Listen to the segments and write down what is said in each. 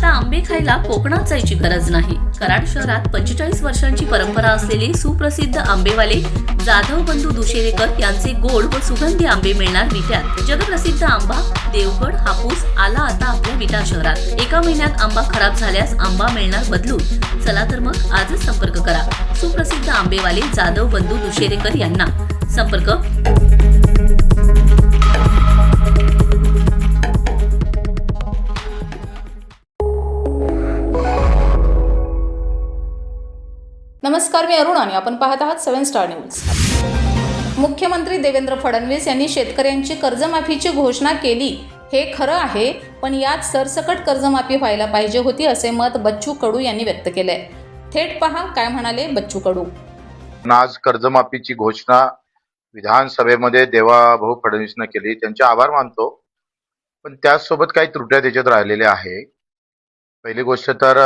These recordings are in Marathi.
आता आंबे खायला कोकणात जायची गरज नाही. कराड शहरात 45 वर्षांची परंपरा असलेले सुप्रसिद्ध आंबेवाले जाधव बंधू दुशेरेकर यांचे गोड व सुगंधी आंबे मिळणार विट्यात. जगप्रसिद्ध आंबा देवगड हापूस आला आता आपल्या विटा शहरात. एका महिन्यात आंबा खराब झाल्यास आंबा मिळणार बदलून. चला तर मग आजच संपर्क करा सुप्रसिद्ध आंबेवाले जाधव बंधू दुशेरेकर यांना. संपर्क नमस्कार, मी अरुण आणि आपण पाहत आहात 7 स्टार न्यूज. मुख्यमंत्री देवेंद्र फडणवीस यांनी शेतकऱ्यांची कर्जमाफीची घोषणा केली, हे खरं आहे, पण यात सरसकट कर्जमाफी व्हायला पाहिजे होती, असे मत बच्चू कडू यांनी व्यक्त केलंय. थेट पहा काय म्हणाले बच्चू कडू. आज कर्जमाफीची घोषणा विधानसभेमध्ये देवाभाऊ फडणवीसनं केली, त्यांचे आभार मानतो. पण त्याचसोबत काही त्रुट्या त्याच्यात राहिलेल्या आहे. पहिली गोष्ट तर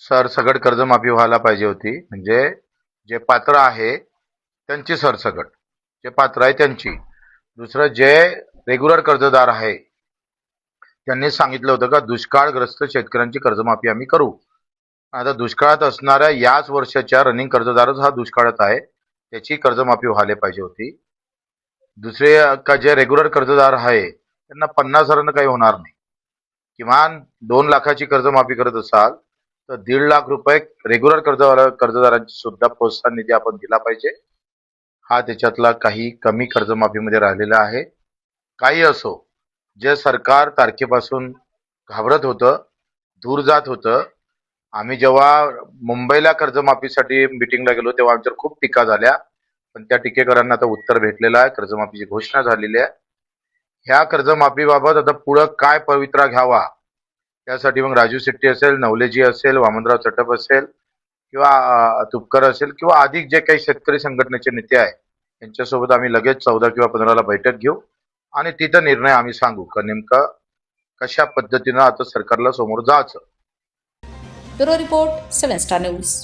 सरसकट कर्जमाफी व्हायला पाहिजे होती. म्हणजे जे पात्र आहे त्यांची सरसकट, जे पात्र आहे त्यांची. दुसरं, जे रेग्युलर कर्जदार आहे त्यांनी सांगितलं होतं का दुष्काळग्रस्त शेतकऱ्यांची कर्जमाफी आम्ही करू. आता दुष्काळात असणाऱ्या याच वर्षाच्या रनिंग कर्जदारच हा दुष्काळात आहे, त्याची कर्जमाफी व्हायला पाहिजे होती. दुसरे, का जे रेग्युलर कर्जदार आहे त्यांना 50,000 काही होणार नाही. किमान 2 लाखाची कर्जमाफी करत असाल तर 1.5 लाख रुपये रेग्युलर कर्जदारांची सुद्धा प्रोत्साहन निधी आपण दिला पाहिजे. हा त्याच्यातला काही कमी कर्जमाफीमध्ये राहिलेला आहे. काही असो, जे सरकार तारखेपासून घाबरत होतं, दूर जात होतं. आम्ही जेव्हा मुंबईला कर्जमाफीसाठी मिटिंगला गेलो तेव्हा आमच्यावर खूप टीका झाल्या, पण त्या टीकेकरांना आता उत्तर भेटलेलं आहे. कर्जमाफीची घोषणा झालेली आहे. ह्या कर्जमाफीबाबत आता पुढं काय पवित्रा घ्यावा, त्यासाठी मग राजू शेट्टी असेल, नवलेजी असेल, वामनराव चटप असेल किंवा तुपकर असेल किंवा अधिक जे काही शेतकरी संघटनेचे नेते आहे त्यांच्यासोबत आम्ही लगेच 14 किंवा 15ला बैठक घेऊ आणि तिथं निर्णय आम्ही सांगू का नेमकं कशा पद्धतीनं आता सरकारला समोर जायचं. Bureau report 7 star news.